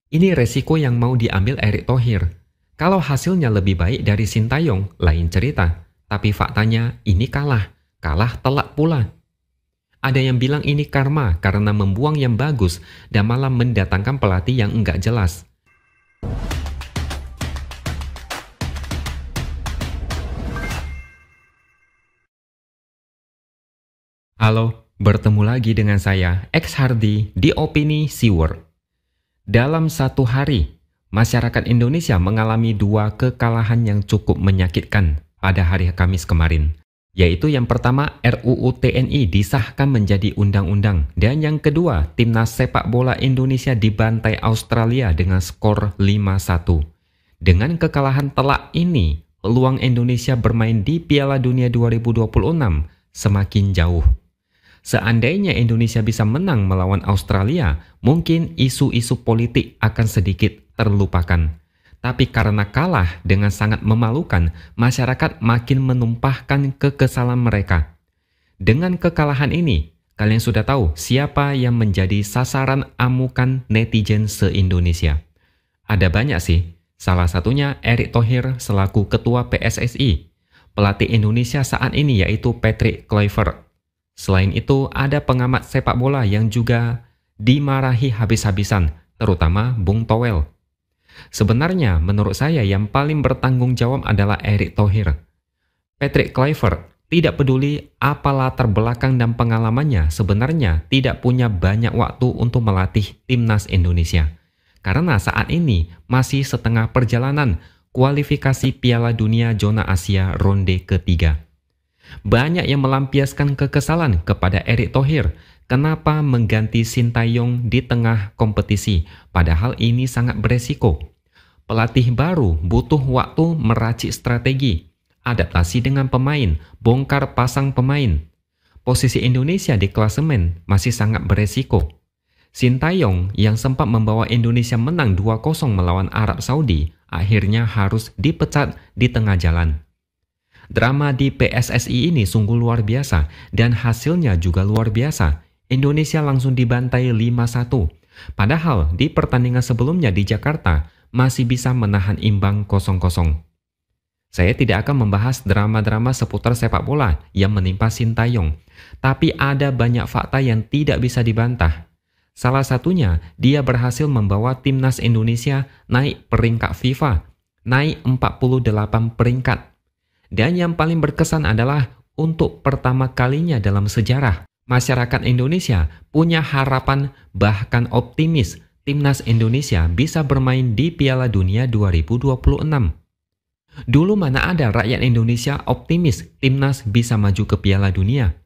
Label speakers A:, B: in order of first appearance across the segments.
A: Ini resiko yang mau diambil Erick Thohir. Kalau hasilnya lebih baik dari Sintayong, lain cerita. Tapi faktanya ini kalah telak pula. Ada yang bilang ini karma karena membuang yang bagus dan malah mendatangkan pelatih yang enggak jelas. Halo, bertemu lagi dengan saya, X Hardy, di Opini Siward. Dalam satu hari, masyarakat Indonesia mengalami dua kekalahan yang cukup menyakitkan pada hari Kamis kemarin. Yaitu yang pertama, RUU TNI disahkan menjadi undang-undang. Dan yang kedua, timnas sepak bola Indonesia dibantai Australia dengan skor 5-1. Dengan kekalahan telak ini, peluang Indonesia bermain di Piala Dunia 2026 semakin jauh. Seandainya Indonesia bisa menang melawan Australia, mungkin isu-isu politik akan sedikit terlupakan. Tapi karena kalah dengan sangat memalukan, masyarakat makin menumpahkan kekesalan mereka. Dengan kekalahan ini, kalian sudah tahu siapa yang menjadi sasaran amukan netizen se-Indonesia. Ada banyak sih, salah satunya Erick Thohir selaku Ketua PSSI, pelatih Indonesia saat ini yaitu Patrick Kluivert. Selain itu, ada pengamat sepak bola yang juga dimarahi habis-habisan, terutama Bung Towel. Sebenarnya, menurut saya yang paling bertanggung jawab adalah Erick Thohir. Patrick Kluivert tidak peduli apa latar belakang dan pengalamannya, sebenarnya tidak punya banyak waktu untuk melatih timnas Indonesia. Karena saat ini masih setengah perjalanan kualifikasi Piala Dunia Zona Asia ronde ketiga. Banyak yang melampiaskan kekesalan kepada Erick Thohir. Kenapa mengganti Sintayong di tengah kompetisi? Padahal ini sangat beresiko. Pelatih baru butuh waktu meracik strategi, adaptasi dengan pemain, bongkar pasang pemain. Posisi Indonesia di klasemen masih sangat beresiko. Sintayong yang sempat membawa Indonesia menang 2-0 melawan Arab Saudi, akhirnya harus dipecat di tengah jalan. Drama di PSSI ini sungguh luar biasa dan hasilnya juga luar biasa. Indonesia langsung dibantai 5-1. Padahal di pertandingan sebelumnya di Jakarta masih bisa menahan imbang 0-0. Saya tidak akan membahas drama-drama seputar sepak bola yang menimpa Sintayong, tapi ada banyak fakta yang tidak bisa dibantah. Salah satunya, dia berhasil membawa timnas Indonesia naik peringkat FIFA, naik 48 peringkat. Dan yang paling berkesan adalah untuk pertama kalinya dalam sejarah, masyarakat Indonesia punya harapan bahkan optimis timnas Indonesia bisa bermain di Piala Dunia 2026. Dulu mana ada rakyat Indonesia optimis timnas bisa maju ke Piala Dunia?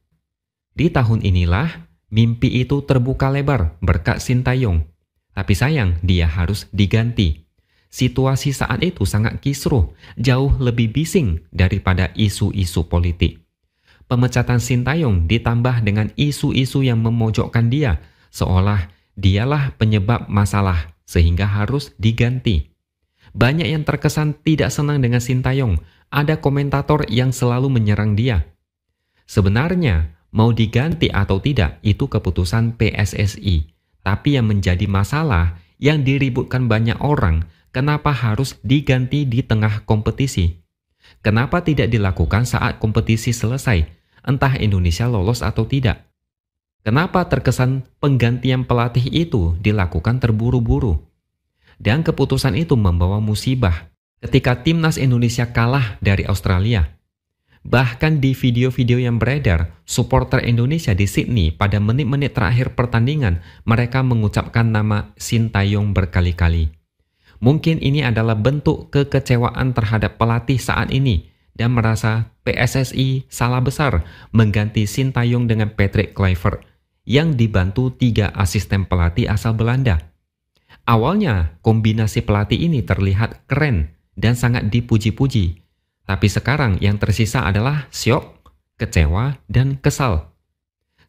A: Di tahun inilah mimpi itu terbuka lebar berkat Sintayong. Tapi sayang dia harus diganti. Situasi saat itu sangat kisruh, jauh lebih bising daripada isu-isu politik. Pemecatan Sintayong ditambah dengan isu-isu yang memojokkan dia, seolah dialah penyebab masalah, sehingga harus diganti. Banyak yang terkesan tidak senang dengan Sintayong, ada komentator yang selalu menyerang dia. Sebenarnya, mau diganti atau tidak, itu keputusan PSSI. Tapi yang menjadi masalah, yang diributkan banyak orang, kenapa harus diganti di tengah kompetisi? Kenapa tidak dilakukan saat kompetisi selesai, entah Indonesia lolos atau tidak? Kenapa terkesan penggantian pelatih itu dilakukan terburu-buru? Dan keputusan itu membawa musibah ketika timnas Indonesia kalah dari Australia. Bahkan di video-video yang beredar, supporter Indonesia di Sydney pada menit-menit terakhir pertandingan, mereka mengucapkan nama Sintayong berkali-kali. Mungkin ini adalah bentuk kekecewaan terhadap pelatih saat ini dan merasa PSSI salah besar mengganti Sintayong dengan Patrick Kluivert yang dibantu 3 asisten pelatih asal Belanda. Awalnya, kombinasi pelatih ini terlihat keren dan sangat dipuji-puji. Tapi sekarang yang tersisa adalah syok, kecewa, dan kesal.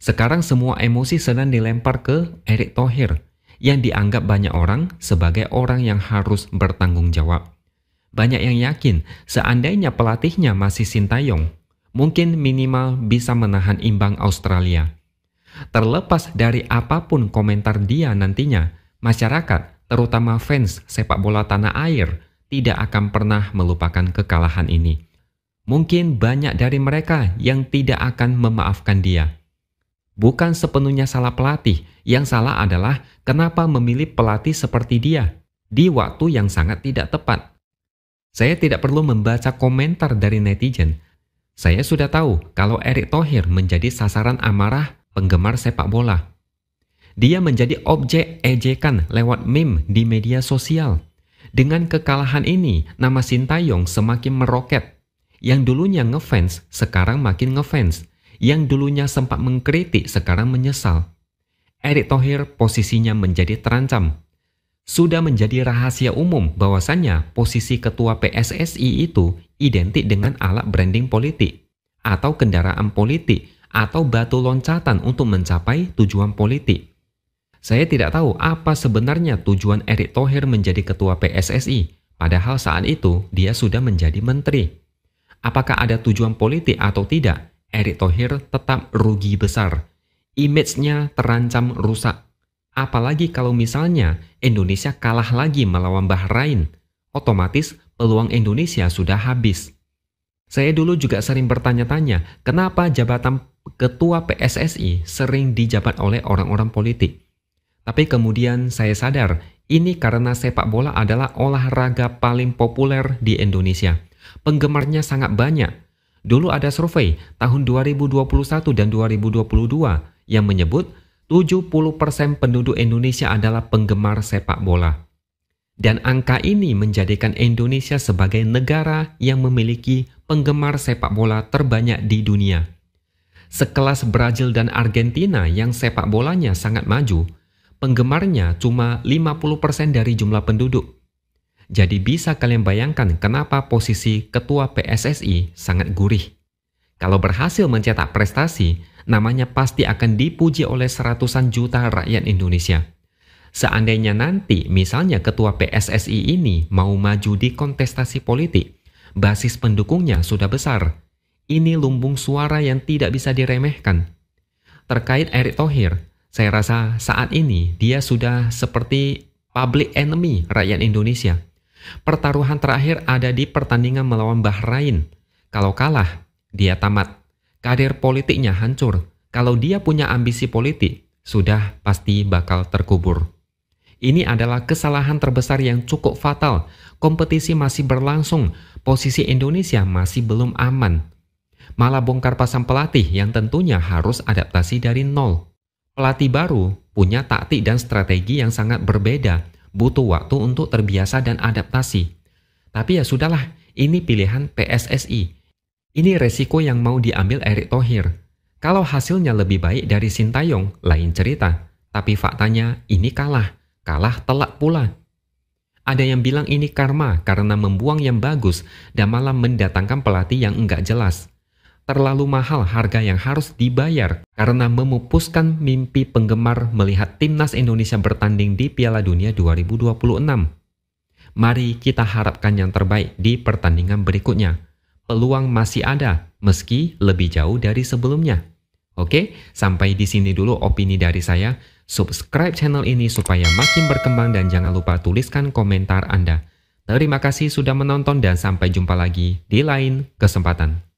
A: Sekarang semua emosi sedang dilempar ke Erick Thohir yang dianggap banyak orang sebagai orang yang harus bertanggung jawab. Banyak yang yakin seandainya pelatihnya masih Sintayong, mungkin minimal bisa menahan imbang Australia. Terlepas dari apapun komentar dia nantinya, masyarakat, terutama fans sepak bola tanah air, tidak akan pernah melupakan kekalahan ini. Mungkin banyak dari mereka yang tidak akan memaafkan dia. Bukan sepenuhnya salah pelatih, yang salah adalah kenapa memilih pelatih seperti dia di waktu yang sangat tidak tepat. Saya tidak perlu membaca komentar dari netizen. Saya sudah tahu kalau Erick Thohir menjadi sasaran amarah penggemar sepak bola. Dia menjadi objek ejekan lewat meme di media sosial. Dengan kekalahan ini, nama Sintayong semakin meroket. Yang dulunya ngefans, sekarang makin ngefans. Yang dulunya sempat mengkritik, sekarang menyesal. Erick Thohir posisinya menjadi terancam. Sudah menjadi rahasia umum bahwasannya posisi ketua PSSI itu identik dengan alat branding politik, atau kendaraan politik, atau batu loncatan untuk mencapai tujuan politik. Saya tidak tahu apa sebenarnya tujuan Erick Thohir menjadi ketua PSSI, padahal saat itu dia sudah menjadi menteri. Apakah ada tujuan politik atau tidak, Erick Thohir tetap rugi besar. Image-nya terancam rusak. Apalagi kalau misalnya Indonesia kalah lagi melawan Bahrain, otomatis peluang Indonesia sudah habis. Saya dulu juga sering bertanya-tanya, kenapa jabatan ketua PSSI sering dijabat oleh orang-orang politik. Tapi kemudian saya sadar, ini karena sepak bola adalah olahraga paling populer di Indonesia. Penggemarnya sangat banyak. Dulu ada survei tahun 2021 dan 2022 yang menyebut 70% penduduk Indonesia adalah penggemar sepak bola. Dan angka ini menjadikan Indonesia sebagai negara yang memiliki penggemar sepak bola terbanyak di dunia. Sekelas Brazil dan Argentina yang sepak bolanya sangat maju, penggemarnya cuma 50% dari jumlah penduduk. Jadi bisa kalian bayangkan kenapa posisi ketua PSSI sangat gurih. Kalau berhasil mencetak prestasi, namanya pasti akan dipuji oleh seratusan juta rakyat Indonesia. Seandainya nanti misalnya ketua PSSI ini mau maju di kontestasi politik, basis pendukungnya sudah besar. Ini lumbung suara yang tidak bisa diremehkan. Terkait Erick Thohir, saya rasa saat ini dia sudah seperti public enemy rakyat Indonesia. Pertaruhan terakhir ada di pertandingan melawan Bahrain. Kalau kalah, dia tamat. Karir politiknya hancur. Kalau dia punya ambisi politik, sudah pasti bakal terkubur. Ini adalah kesalahan terbesar yang cukup fatal. Kompetisi masih berlangsung. Posisi Indonesia masih belum aman. Malah bongkar pasang pelatih yang tentunya harus adaptasi dari nol. Pelatih baru punya taktik dan strategi yang sangat berbeda. Butuh waktu untuk terbiasa dan adaptasi. Tapi ya sudahlah, ini pilihan PSSI. Ini resiko yang mau diambil Erick Thohir. Kalau hasilnya lebih baik dari Sintayong, lain cerita. Tapi faktanya ini kalah telak pula. Ada yang bilang ini karma karena membuang yang bagus dan malah mendatangkan pelatih yang enggak jelas. Terlalu mahal harga yang harus dibayar karena memupuskan mimpi penggemar melihat timnas Indonesia bertanding di Piala Dunia 2026. Mari kita harapkan yang terbaik di pertandingan berikutnya. Peluang masih ada, meski lebih jauh dari sebelumnya. Oke, sampai di sini dulu opini dari saya. Subscribe channel ini supaya makin berkembang dan jangan lupa tuliskan komentar Anda. Terima kasih sudah menonton dan sampai jumpa lagi di lain kesempatan.